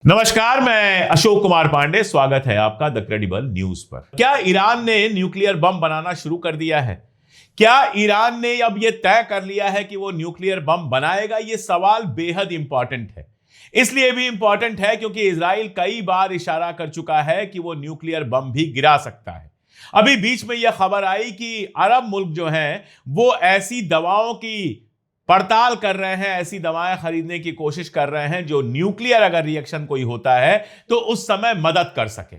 नमस्कार, मैं अशोक कुमार पांडे। स्वागत है आपका द क्रेडिबल न्यूज पर। क्या ईरान ने न्यूक्लियर बम बनाना शुरू कर दिया है? क्या ईरान ने अब यह तय कर लिया है कि वो न्यूक्लियर बम बनाएगा? यह सवाल बेहद इंपॉर्टेंट है। इसलिए भी इंपॉर्टेंट है क्योंकि इजराइल कई बार इशारा कर चुका है कि वो न्यूक्लियर बम भी गिरा सकता है। अभी बीच में यह खबर आई कि अरब मुल्क जो हैं वो ऐसी दवाओं की पड़ताल कर रहे हैं, ऐसी दवाएं खरीदने की कोशिश कर रहे हैं जो न्यूक्लियर अगर रिएक्शन कोई होता है तो उस समय मदद कर सके।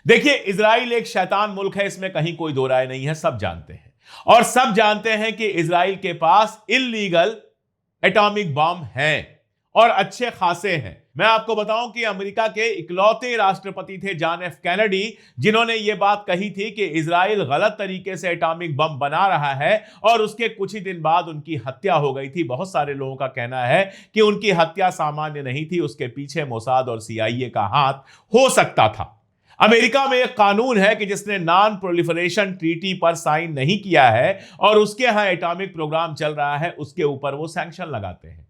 देखिए, इजराइल एक शैतान मुल्क है, इसमें कहीं कोई दो राय नहीं है, सब जानते हैं। और सब जानते हैं कि इजराइल के पास इल्लीगल एटॉमिक बम हैं और अच्छे खासे हैं। मैं आपको बताऊं कि अमेरिका के इकलौते राष्ट्रपति थे जॉन एफ कैनेडी, जिन्होंने यह बात कही थी कि इजराइल गलत तरीके से एटॉमिक बम बना रहा है और उसके कुछ ही दिन बाद उनकी हत्या हो गई थी। बहुत सारे लोगों का कहना है कि उनकी हत्या सामान्य नहीं थी, उसके पीछे मोसाद और सीआईए का हाथ हो सकता था। अमेरिका में एक कानून है कि जिसने नॉन प्रोलिफरेशन ट्रीटी पर साइन नहीं किया है और उसके यहां एटॉमिक प्रोग्राम चल रहा है, उसके ऊपर वो सैंक्शन लगाते हैं।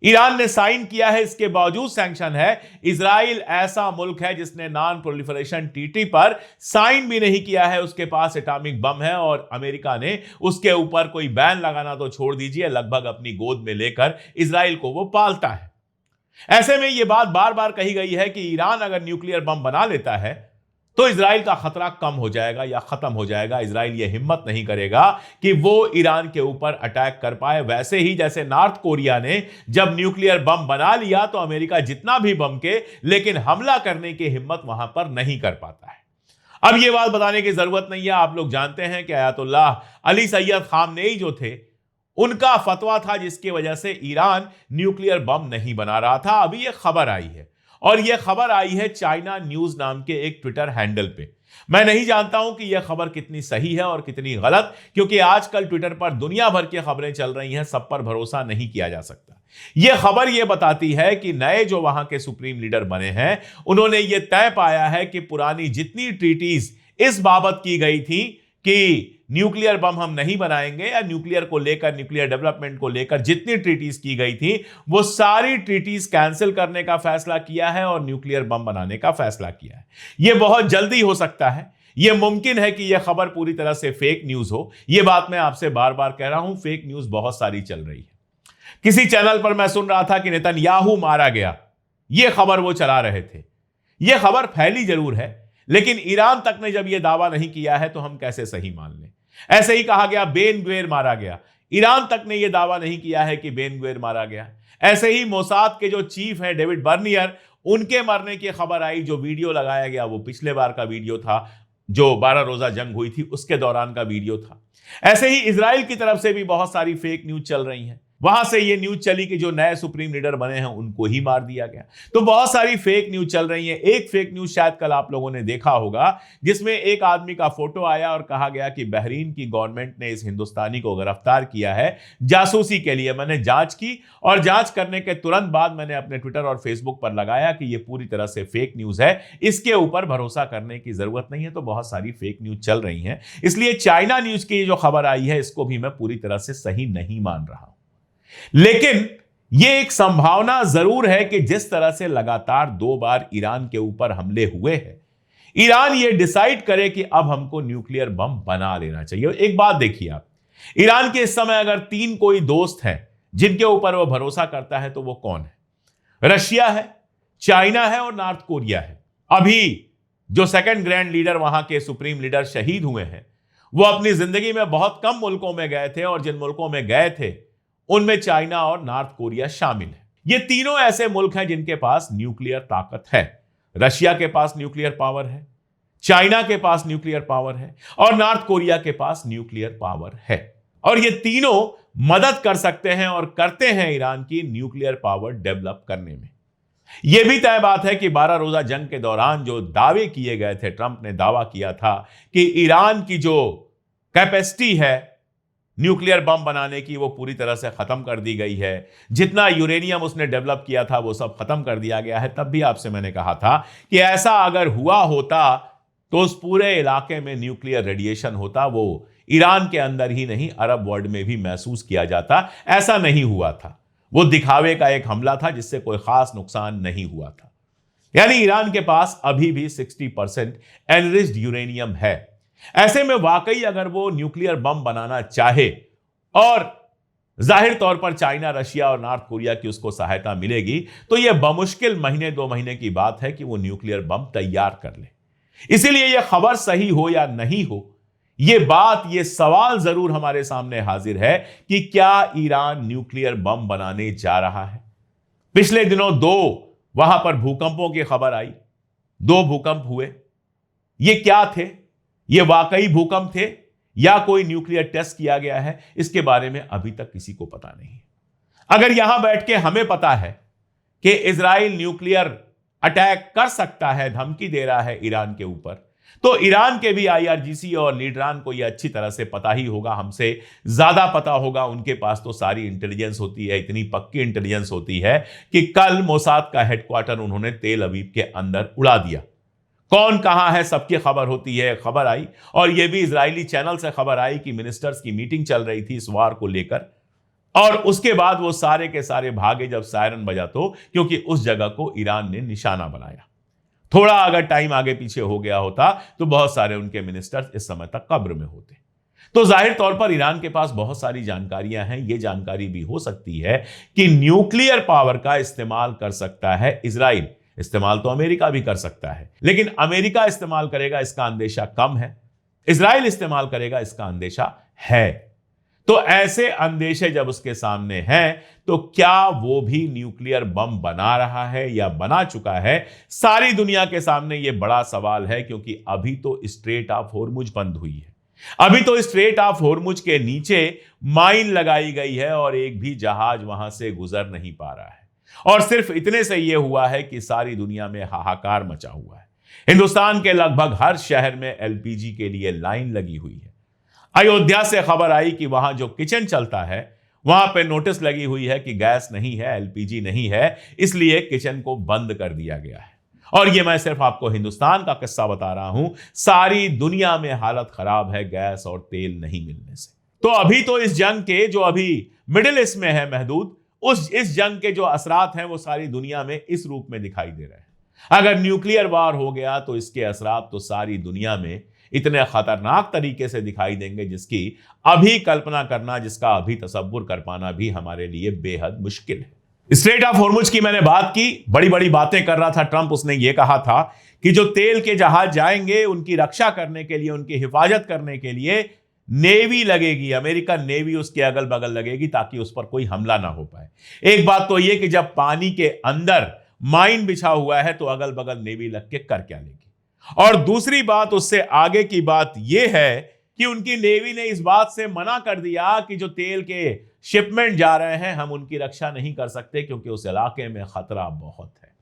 ईरान ने साइन किया है, इसके बावजूद सैंक्शन है। इजराइल ऐसा मुल्क है जिसने नॉन प्रोलिफरेशन ट्रीटी पर साइन भी नहीं किया है, उसके पास एटॉमिक बम है और अमेरिका ने उसके ऊपर कोई बैन लगाना तो छोड़ दीजिए, लगभग अपनी गोद में लेकर इजराइल को वो पालता है। ऐसे में यह बात बार बार कही गई है कि ईरान अगर न्यूक्लियर बम बना लेता है तो इजराइल का खतरा कम हो जाएगा या खत्म हो जाएगा। इजराइल यह हिम्मत नहीं करेगा कि वो ईरान के ऊपर अटैक कर पाए। वैसे ही जैसे नॉर्थ कोरिया ने जब न्यूक्लियर बम बना लिया तो अमेरिका जितना भी बम के, लेकिन हमला करने की हिम्मत वहां पर नहीं कर पाता है। अब यह बात बताने की जरूरत नहीं है, आप लोग जानते हैं कि आयतुल्लाह अली सैयद खामनेई जो थे, उनका फतवा था जिसकी वजह से ईरान न्यूक्लियर बम नहीं बना रहा था। अभी यह खबर आई है और यह खबर आई है चाइना न्यूज नाम के एक ट्विटर हैंडल पे। मैं नहीं जानता हूं कि यह खबर कितनी सही है और कितनी गलत, क्योंकि आजकल ट्विटर पर दुनिया भर की खबरें चल रही हैं, सब पर भरोसा नहीं किया जा सकता। यह खबर यह बताती है कि नए जो वहां के सुप्रीम लीडर बने हैं, उन्होंने यह तय पाया है कि पुरानी जितनी ट्रीटीज इस बाबत की गई थी कि न्यूक्लियर बम हम नहीं बनाएंगे या न्यूक्लियर को लेकर, न्यूक्लियर डेवलपमेंट को लेकर जितनी ट्रीटीज की गई थी, वो सारी ट्रीटीज कैंसिल करने का फैसला किया है और न्यूक्लियर बम बनाने का फैसला किया है। यह बहुत जल्दी हो सकता है। यह मुमकिन है कि यह खबर पूरी तरह से फेक न्यूज हो। यह बात मैं आपसे बार बार कह रहा हूं, फेक न्यूज बहुत सारी चल रही है। किसी चैनल पर मैं सुन रहा था कि नेतन्याहू मारा गया, यह खबर वो चला रहे थे। यह खबर फैली जरूर है, लेकिन ईरान तक ने जब यह दावा नहीं किया है तो हम कैसे सही मान लें। ऐसे ही कहा गया बेन गुवेर मारा गया, ईरान तक ने यह दावा नहीं किया है कि बेन गुवेर मारा गया। ऐसे ही मोसाद के जो चीफ हैं डेविड बर्नियर, उनके मरने की खबर आई, जो वीडियो लगाया गया वो पिछले बार का वीडियो था, जो 12 रोजा जंग हुई थी उसके दौरान का वीडियो था। ऐसे ही इजराइल की तरफ से भी बहुत सारी फेक न्यूज चल रही हैं। वहां से यह न्यूज चली कि जो नए सुप्रीम लीडर बने हैं उनको ही मार दिया गया। तो बहुत सारी फेक न्यूज चल रही है। एक फेक न्यूज शायद कल आप लोगों ने देखा होगा, जिसमें एक आदमी का फोटो आया और कहा गया कि बहरीन की गवर्नमेंट ने इस हिंदुस्तानी को गिरफ्तार किया है जासूसी के लिए। मैंने जांच की और जांच करने के तुरंत बाद मैंने अपने ट्विटर और फेसबुक पर लगाया कि यह पूरी तरह से फेक न्यूज है, इसके ऊपर भरोसा करने की जरूरत नहीं है। तो बहुत सारी फेक न्यूज चल रही है, इसलिए चाइना न्यूज की जो खबर आई है इसको भी मैं पूरी तरह से सही नहीं मान रहा हूं। लेकिन यह एक संभावना जरूर है कि जिस तरह से लगातार 2 बार ईरान के ऊपर हमले हुए हैं, ईरान यह डिसाइड करे कि अब हमको न्यूक्लियर बम बना लेना चाहिए। एक बात देखिए आप, ईरान के इस समय अगर 3 कोई दोस्त हैं जिनके ऊपर वो भरोसा करता है तो वो कौन है? रशिया है, चाइना है और नॉर्थ कोरिया है। अभी जो सेकंड ग्रैंड लीडर, वहां के सुप्रीम लीडर शहीद हुए हैं, वो अपनी जिंदगी में बहुत कम मुल्कों में गए थे और जिन मुल्कों में गए थे उनमें चाइना और नॉर्थ कोरिया शामिल है। ये तीनों ऐसे मुल्क हैं जिनके पास न्यूक्लियर ताकत है। रशिया के पास न्यूक्लियर पावर है, चाइना के पास न्यूक्लियर पावर है और नॉर्थ कोरिया के पास न्यूक्लियर पावर है। और ये तीनों मदद कर सकते हैं और करते हैं ईरान की न्यूक्लियर पावर डेवलप करने में। यह भी तय बात है कि 12 रोजा जंग के दौरान जो दावे किए गए थे, ट्रंप ने दावा किया था कि ईरान की जो कैपेसिटी है न्यूक्लियर बम बनाने की, वो पूरी तरह से खत्म कर दी गई है। जितना यूरेनियम उसने डेवलप किया था वो सब खत्म कर दिया गया है। तब भी आपसे मैंने कहा था कि ऐसा अगर हुआ होता तो उस पूरे इलाके में न्यूक्लियर रेडिएशन होता, वो ईरान के अंदर ही नहीं अरब वर्ल्ड में भी महसूस किया जाता। ऐसा नहीं हुआ था, वो दिखावे का एक हमला था जिससे कोई खास नुकसान नहीं हुआ था। यानी ईरान के पास अभी भी 60% एनरिच्ड यूरेनियम है। ऐसे में वाकई अगर वो न्यूक्लियर बम बनाना चाहे और जाहिर तौर पर चाइना, रशिया और नॉर्थ कोरिया की उसको सहायता मिलेगी, तो यह बमुश्किल महीने 2 महीने की बात है कि वो न्यूक्लियर बम तैयार कर ले। इसीलिए यह खबर सही हो या नहीं हो, यह सवाल जरूर हमारे सामने हाजिर है कि क्या ईरान न्यूक्लियर बम बनाने जा रहा है। पिछले दिनों 2 वहां पर भूकंपों की खबर आई, 2 भूकंप हुए। ये क्या थे? ये वाकई भूकंप थे या कोई न्यूक्लियर टेस्ट किया गया है? इसके बारे में अभी तक किसी को पता नहीं। अगर यहां बैठ के हमें पता है कि इजराइल न्यूक्लियर अटैक कर सकता है, धमकी दे रहा है ईरान के ऊपर, तो ईरान के भी IRGC और लीडरान को यह अच्छी तरह से पता ही होगा, हमसे ज्यादा पता होगा। उनके पास तो सारी इंटेलिजेंस होती है, इतनी पक्की इंटेलिजेंस होती है कि कल मोसाद का हेडक्वार्टर उन्होंने तेल अवीव के अंदर उड़ा दिया। कौन कहां है सबकी खबर होती है। खबर आई, और यह भी इजरायली चैनल से खबर आई कि मिनिस्टर्स की मीटिंग चल रही थी इस वार को लेकर, और उसके बाद वो सारे के सारे भागे जब सायरन बजा, तो क्योंकि उस जगह को ईरान ने निशाना बनाया। थोड़ा अगर टाइम आगे पीछे हो गया होता तो बहुत सारे उनके मिनिस्टर्स इस समय तक कब्र में होते। तो जाहिर तौर पर ईरान के पास बहुत सारी जानकारियां हैं। यह जानकारी भी हो सकती है कि न्यूक्लियर पावर का इस्तेमाल कर सकता है इजराइल। इस्तेमाल तो अमेरिका भी कर सकता है, लेकिन अमेरिका इस्तेमाल करेगा इसका अंदेशा कम है, इजराइल इस्तेमाल करेगा इसका अंदेशा है। तो ऐसे अंदेशे जब उसके सामने हैं, तो क्या वो भी न्यूक्लियर बम बना रहा है या बना चुका है? सारी दुनिया के सामने यह बड़ा सवाल है, क्योंकि अभी तो स्ट्रेट ऑफ होर्मुज बंद हुई है। अभी तो स्ट्रेट ऑफ होर्मुज के नीचे माइन लगाई गई है और एक भी जहाज वहां से गुजर नहीं पा रहा है। और सिर्फ इतने से यह हुआ है कि सारी दुनिया में हाहाकार मचा हुआ है। हिंदुस्तान के लगभग हर शहर में LPG के लिए लाइन लगी हुई है। अयोध्या से खबर आई कि वहां जो किचन चलता है, वहां पे नोटिस लगी हुई है कि गैस नहीं है, LPG नहीं है, इसलिए किचन को बंद कर दिया गया है। और यह मैं सिर्फ आपको हिंदुस्तान का किस्सा बता रहा हूं, सारी दुनिया में हालत खराब है गैस और तेल नहीं मिलने से। तो अभी तो इस जंग के जो अभी मिडिल ईस्ट में है महदूद, इस जंग के जो असरात हैं वो सारी दुनिया में इस रूप में दिखाई दे रहे हैं। अगर न्यूक्लियर वार हो गया तो इसके असरात तो सारी दुनिया में इतने खतरनाक तरीके से दिखाई देंगे जिसकी अभी कल्पना करना, जिसका अभी तसव्वुर कर पाना भी हमारे लिए बेहद मुश्किल है। स्ट्रेट ऑफ होर्मुज की मैंने बात की, बड़ी बड़ी बातें कर रहा था ट्रंप। उसने यह कहा था कि जो तेल के जहाज जाएंगे उनकी रक्षा करने के लिए, उनकी हिफाजत करने के लिए नेवी लगेगी, अमेरिकन नेवी उसके अगल बगल लगेगी, ताकि उस पर कोई हमला ना हो पाए। एक बात तो यह कि जब पानी के अंदर माइन बिछा हुआ है तो अगल बगल नेवी लग के कर क्या लेगी। और दूसरी बात, उससे आगे की बात यह है कि उनकी नेवी ने इस बात से मना कर दिया कि जो तेल के शिपमेंट जा रहे हैं हम उनकी रक्षा नहीं कर सकते, क्योंकि उस इलाके में खतरा बहुत है।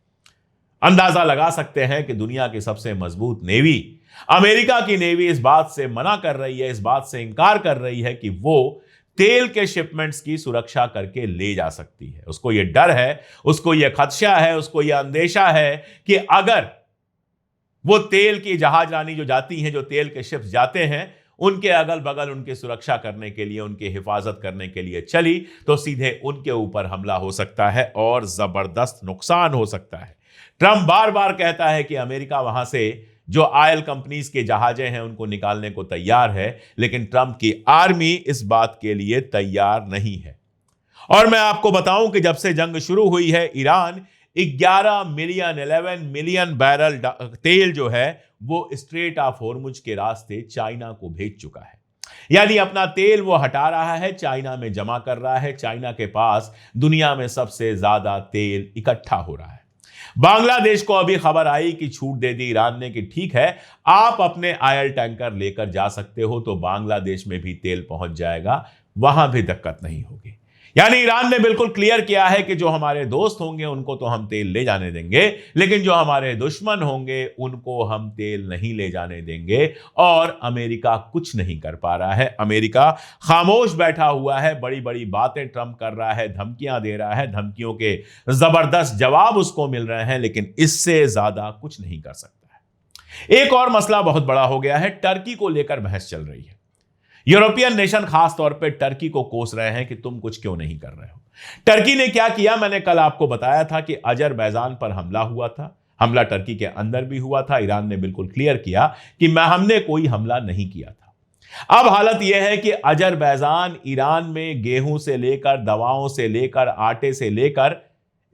अंदाजा लगा सकते हैं कि दुनिया की सबसे मजबूत नेवी, अमेरिका की नेवी, इस बात से मना कर रही है, इस बात से इनकार कर रही है कि वो तेल के शिपमेंट्स की सुरक्षा करके ले जा सकती है। उसको यह डर है, उसको यह खदशा है, उसको यह अंदेशा है कि अगर वो तेल की जहाजरानी जो जाती हैं, जो तेल के शिप्स जाते हैं, उनके अगल बगल उनकी सुरक्षा करने के लिए, उनकी हिफाजत करने के लिए चली, तो सीधे उनके ऊपर हमला हो सकता है और जबरदस्त नुकसान हो सकता है। ट्रंप बार बार कहता है कि अमेरिका वहां से जो ऑयल कंपनीज के जहाजें हैं उनको निकालने को तैयार है, लेकिन ट्रंप की आर्मी इस बात के लिए तैयार नहीं है। और मैं आपको बताऊं कि जब से जंग शुरू हुई है, ईरान 11 मिलियन बैरल तेल जो है वो स्ट्रेट ऑफ होर्मुज के रास्ते चाइना को भेज चुका है। यानी अपना तेल वो हटा रहा है, चाइना में जमा कर रहा है। चाइना के पास दुनिया में सबसे ज्यादा तेल इकट्ठा हो रहा है। बांग्लादेश को अभी खबर आई कि छूट दे दी ईरान ने कि ठीक है, आप अपने ऑयल टैंकर लेकर जा सकते हो, तो बांग्लादेश में भी तेल पहुंच जाएगा, वहां भी दिक्कत नहीं होगी। यानी ईरान ने बिल्कुल क्लियर किया है कि जो हमारे दोस्त होंगे उनको तो हम तेल ले जाने देंगे, लेकिन जो हमारे दुश्मन होंगे उनको हम तेल नहीं ले जाने देंगे। और अमेरिका कुछ नहीं कर पा रहा है, अमेरिका खामोश बैठा हुआ है। बड़ी बड़ी बातें ट्रंप कर रहा है, धमकियां दे रहा है, धमकियों के जबरदस्त जवाब उसको मिल रहे हैं, लेकिन इससे ज्यादा कुछ नहीं कर सकता है। एक और मसला बहुत बड़ा हो गया है, टर्की को लेकर बहस चल रही है। यूरोपियन नेशन खास तौर पे टर्की को कोस रहे हैं कि तुम कुछ क्यों नहीं कर रहे हो। टर्की ने क्या किया, मैंने कल आपको बताया था कि अजरबैजान पर हमला हुआ था। हमला टर्की के अंदर भी हुआ था। ईरान ने बिल्कुल क्लियर किया कि हमने कोई हमला नहीं किया था। अब हालत यह है कि अजरबैजान ईरान में गेहूं से लेकर, दवाओं से लेकर, आटे से लेकर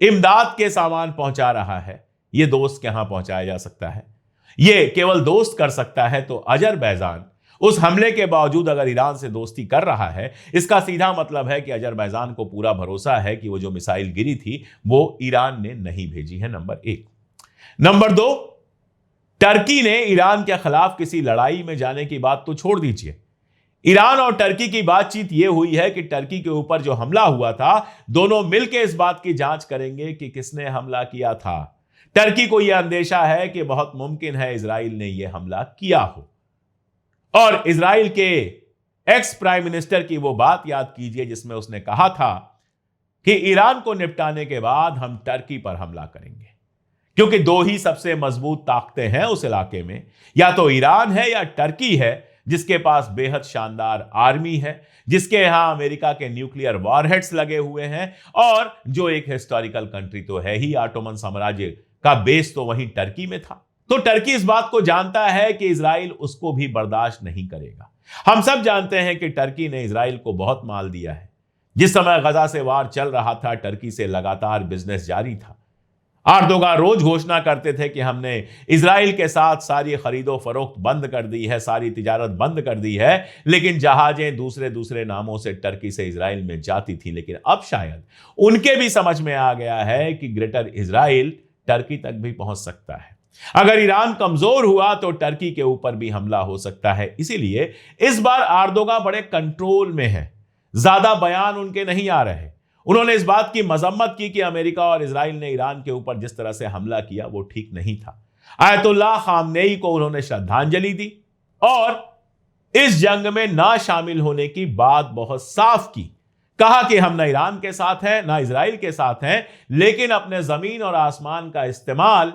इमदाद के सामान पहुंचा रहा है। यह दोस्त कहां पहुंचाया जा सकता है? यह केवल दोस्त कर सकता है। तो अजरबैजान उस हमले के बावजूद अगर ईरान से दोस्ती कर रहा है, इसका सीधा मतलब है कि अजरबैजान को पूरा भरोसा है कि वो जो मिसाइल गिरी थी वो ईरान ने नहीं भेजी है। नंबर एक। नंबर दो, टर्की ने ईरान के खिलाफ किसी लड़ाई में जाने की बात तो छोड़ दीजिए। ईरान और टर्की की बातचीत यह हुई है कि टर्की के ऊपर जो हमला हुआ था, दोनों मिलकर इस बात की जांच करेंगे कि किसने हमला किया था। टर्की को यह अंदेशा है कि बहुत मुमकिन है इजराइल ने यह हमला किया हो। और इजराइल के एक्स प्राइम मिनिस्टर की वो बात याद कीजिए जिसमें उसने कहा था कि ईरान को निपटाने के बाद हम टर्की पर हमला करेंगे, क्योंकि दो ही सबसे मजबूत ताकतें हैं उस इलाके में, या तो ईरान है या टर्की है, जिसके पास बेहद शानदार आर्मी है, जिसके यहां अमेरिका के न्यूक्लियर वॉरहेड्स लगे हुए हैं, और जो एक हिस्टोरिकल कंट्री तो है ही, ऑटोमन साम्राज्य का बेस तो वहीं टर्की में था। तो टर्की इस बात को जानता है कि इजराइल उसको भी बर्दाश्त नहीं करेगा। हम सब जानते हैं कि टर्की ने इजराइल को बहुत माल दिया है। जिस समय गजा से वार चल रहा था, टर्की से लगातार बिजनेस जारी था। एर्दोगान रोज घोषणा करते थे कि हमने इजराइल के साथ सारी खरीदो फरोख्त बंद कर दी है, सारी तिजारत बंद कर दी है, लेकिन जहाजें दूसरे दूसरे नामों से टर्की से इजराइल में जाती थी। लेकिन अब शायद उनके भी समझ में आ गया है कि ग्रेटर इजराइल टर्की तक भी पहुंच सकता है। अगर ईरान कमजोर हुआ तो टर्की के ऊपर भी हमला हो सकता है। इसीलिए इस बार एर्दोगान बड़े कंट्रोल में है, ज्यादा बयान उनके नहीं आ रहे। उन्होंने इस बात की मजम्मत की कि अमेरिका और इजराइल ने ईरान के ऊपर जिस तरह से हमला किया वो ठीक नहीं था। आयतुल्लाह खामनेई को उन्होंने श्रद्धांजलि दी और इस जंग में ना शामिल होने की बात बहुत साफ की। कहा कि हम ना ईरान के साथ हैं ना इजराइल के साथ हैं, लेकिन अपने जमीन और आसमान का इस्तेमाल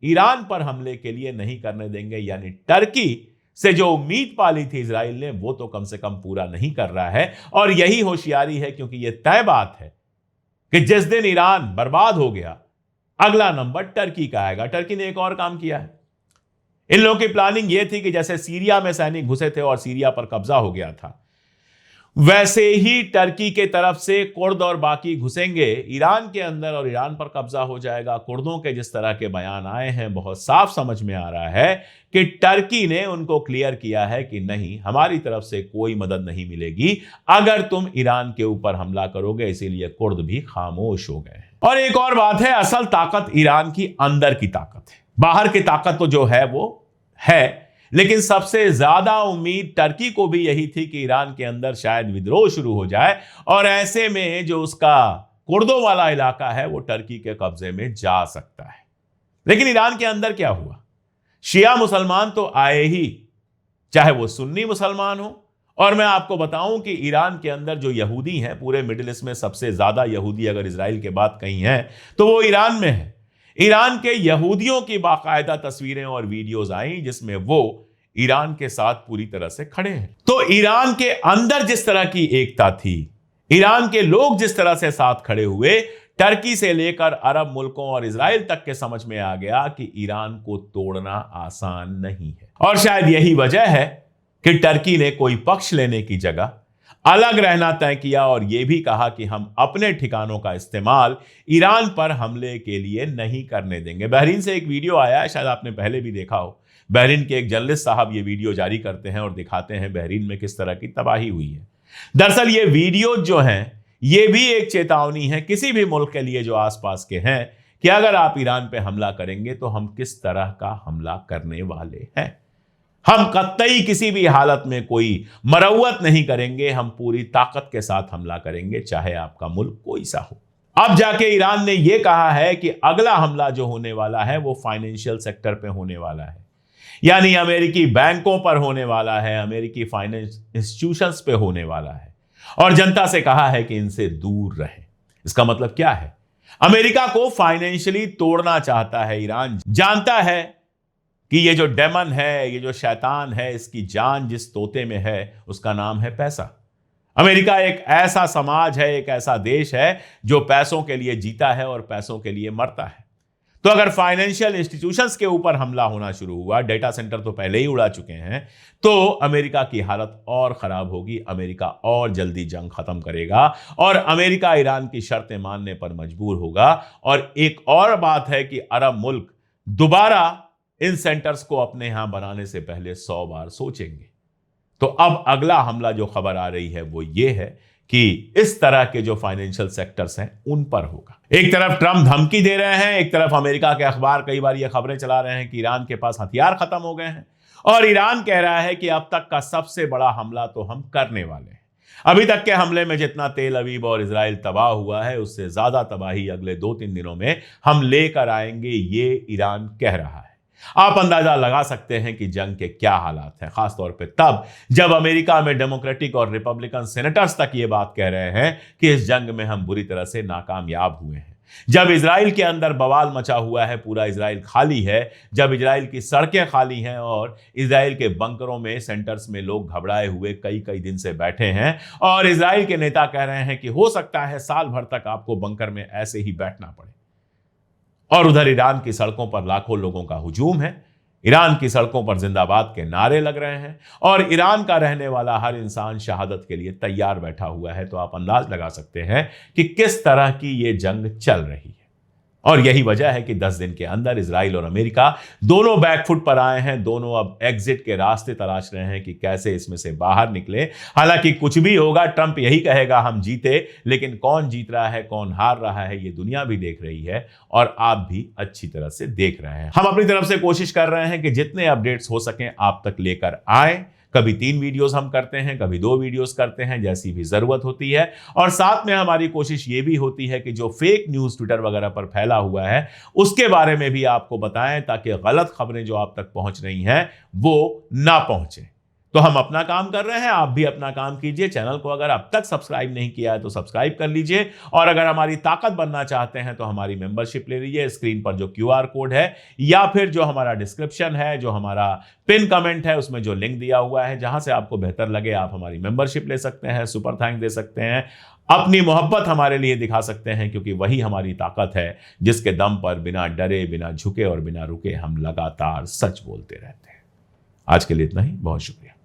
ईरान पर हमले के लिए नहीं करने देंगे। यानी टर्की से जो उम्मीद पाली थी इजराइल ने, वो तो कम से कम पूरा नहीं कर रहा है। और यही होशियारी है, क्योंकि यह तय बात है कि जिस दिन ईरान बर्बाद हो गया, अगला नंबर टर्की का आएगा। टर्की ने एक और काम किया है। इन लोगों की प्लानिंग यह थी कि जैसे सीरिया में सैनिक घुसे थे और सीरिया पर कब्जा हो गया था, वैसे ही टर्की के तरफ से कुर्द और बाकी घुसेंगे ईरान के अंदर और ईरान पर कब्जा हो जाएगा। कुर्दों के जिस तरह के बयान आए हैं, बहुत साफ समझ में आ रहा है कि टर्की ने उनको क्लियर किया है कि नहीं, हमारी तरफ से कोई मदद नहीं मिलेगी अगर तुम ईरान के ऊपर हमला करोगे। इसीलिए कुर्द भी खामोश हो गए। और एक और बात है, असल ताकत ईरान की अंदर की ताकत है। बाहर की ताकत तो जो है वो है, लेकिन सबसे ज्यादा उम्मीद टर्की को भी यही थी कि ईरान के अंदर शायद विद्रोह शुरू हो जाए और ऐसे में जो उसका कुर्दों वाला इलाका है वो टर्की के कब्जे में जा सकता है। लेकिन ईरान के अंदर क्या हुआ? शिया मुसलमान तो आए ही, चाहे वो सुन्नी मुसलमान हो। और मैं आपको बताऊं कि ईरान के अंदर जो यहूदी हैं, पूरे मिडिल ईस्ट में सबसे ज्यादा यहूदी अगर इजराइल के बाद कहीं है तो वो ईरान में है। ईरान के यहूदियों की बाकायदा तस्वीरें और वीडियोस आई जिसमें वो ईरान के साथ पूरी तरह से खड़े हैं। तो ईरान के अंदर जिस तरह की एकता थी, ईरान के लोग जिस तरह से साथ खड़े हुए, टर्की से लेकर अरब मुल्कों और इजराइल तक के समझ में आ गया कि ईरान को तोड़ना आसान नहीं है। और शायद यही वजह है कि टर्की ने कोई पक्ष लेने की जगह अलग रहना तय किया और यह भी कहा कि हम अपने ठिकानों का इस्तेमाल ईरान पर हमले के लिए नहीं करने देंगे। बहरीन से एक वीडियो आया है, शायद आपने पहले भी देखा हो। बहरीन के एक जर्नलिस्ट साहब ये वीडियो जारी करते हैं और दिखाते हैं बहरीन में किस तरह की तबाही हुई है। दरअसल ये वीडियो जो हैं, ये भी एक चेतावनी है किसी भी मुल्क के लिए जो आसपास के हैं कि अगर आप ईरान पे हमला करेंगे तो हम किस तरह का हमला करने वाले हैं। हम कतई किसी भी हालत में कोई मरवत नहीं करेंगे, हम पूरी ताकत के साथ हमला करेंगे, चाहे आपका मुल्क कोई सा हो। अब जाके ईरान ने यह कहा है कि अगला हमला जो होने वाला है वो फाइनेंशियल सेक्टर पे होने वाला है, यानी अमेरिकी बैंकों पर होने वाला है, अमेरिकी फाइनेंस इंस्टीट्यूशंस पे होने वाला है। और जनता से कहा है कि इनसे दूर रहें। इसका मतलब क्या है? अमेरिका को फाइनेंशियली तोड़ना चाहता है ईरान। जानता है कि ये जो डेमन है, ये जो शैतान है, इसकी जान जिस तोते में है उसका नाम है पैसा। अमेरिका एक ऐसा समाज है, एक ऐसा देश है जो पैसों के लिए जीता है और पैसों के लिए मरता है। तो अगर फाइनेंशियल इंस्टीट्यूशंस के ऊपर हमला होना शुरू हुआ, डेटा सेंटर तो पहले ही उड़ा चुके हैं, तो अमेरिका की हालत और खराब होगी। अमेरिका और जल्दी जंग खत्म करेगा और अमेरिका ईरान की शर्तें मानने पर मजबूर होगा। और एक और बात है कि अरब मुल्क दोबारा इन सेंटर्स को अपने यहां बनाने से पहले 100 बार सोचेंगे। तो अब अगला हमला जो खबर आ रही है वो ये है कि इस तरह के जो फाइनेंशियल सेक्टर्स हैं उन पर होगा। एक तरफ ट्रंप धमकी दे रहे हैं, एक तरफ अमेरिका के अखबार कई बार ये खबरें चला रहे हैं कि ईरान के पास हथियार खत्म हो गए हैं, और ईरान कह रहा है कि अब तक का सबसे बड़ा हमला तो हम करने वाले हैं। अभी तक के हमले में जितना तेल अवीव और इजराइल तबाह हुआ है, उससे ज्यादा तबाही अगले 2-3 दिनों में हम लेकर आएंगे, ये ईरान कह रहा है। आप अंदाजा लगा सकते हैं कि जंग के क्या हालात हैं, खासतौर पे तब जब अमेरिका में डेमोक्रेटिक और रिपब्लिकन सेनेटर्स तक ये बात कह रहे हैं कि इस जंग में हम बुरी तरह से नाकामयाब हुए हैं। जब इजराइल के अंदर बवाल मचा हुआ है, पूरा इजराइल खाली है, जब इजराइल की सड़कें खाली हैं और इजराइल के बंकरों में, सेंटर्स में लोग घबराए हुए कई कई दिन से बैठे हैं, और इजराइल के नेता कह रहे हैं कि हो सकता है साल भर तक आपको बंकर में ऐसे ही बैठना पड़े, और उधर ईरान की सड़कों पर लाखों लोगों का हुजूम है, ईरान की सड़कों पर जिंदाबाद के नारे लग रहे हैं, और ईरान का रहने वाला हर इंसान शहादत के लिए तैयार बैठा हुआ है, तो आप अंदाज लगा सकते हैं कि किस तरह की ये जंग चल रही है। और यही वजह है कि 10 दिन के अंदर इजराइल और अमेरिका दोनों बैकफुट पर आए हैं, दोनों अब एग्जिट के रास्ते तलाश रहे हैं कि कैसे इसमें से बाहर निकले। हालांकि कुछ भी होगा, ट्रंप यही कहेगा हम जीते, लेकिन कौन जीत रहा है, कौन हार रहा है, ये दुनिया भी देख रही है और आप भी अच्छी तरह से देख रहे हैं। हम अपनी तरफ से कोशिश कर रहे हैं कि जितने अपडेट्स हो सकें आप तक लेकर आए। कभी 3 वीडियोस हम करते हैं, कभी 2 वीडियोस करते हैं, जैसी भी जरूरत होती है। और साथ में हमारी कोशिश ये भी होती है कि जो फेक न्यूज ट्विटर वगैरह पर फैला हुआ है उसके बारे में भी आपको बताएं, ताकि गलत खबरें जो आप तक पहुंच रही हैं वो ना पहुंचे। तो हम अपना काम कर रहे हैं, आप भी अपना काम कीजिए। चैनल को अगर अब तक सब्सक्राइब नहीं किया है तो सब्सक्राइब कर लीजिए, और अगर हमारी ताकत बनना चाहते हैं तो हमारी मेंबरशिप ले लीजिए। स्क्रीन पर जो QR कोड है या फिर जो हमारा डिस्क्रिप्शन है, जो हमारा पिन कमेंट है, उसमें जो लिंक दिया हुआ है, जहां से आपको बेहतर लगे आप हमारी मेंबरशिप ले सकते हैं, सुपर थैंक दे सकते हैं, अपनी मोहब्बत हमारे लिए दिखा सकते हैं, क्योंकि वही हमारी ताकत है जिसके दम पर बिना डरे, बिना झुके और बिना रुके हम लगातार सच बोलते रहते हैं। आज के लिए इतना ही, बहुत शुक्रिया।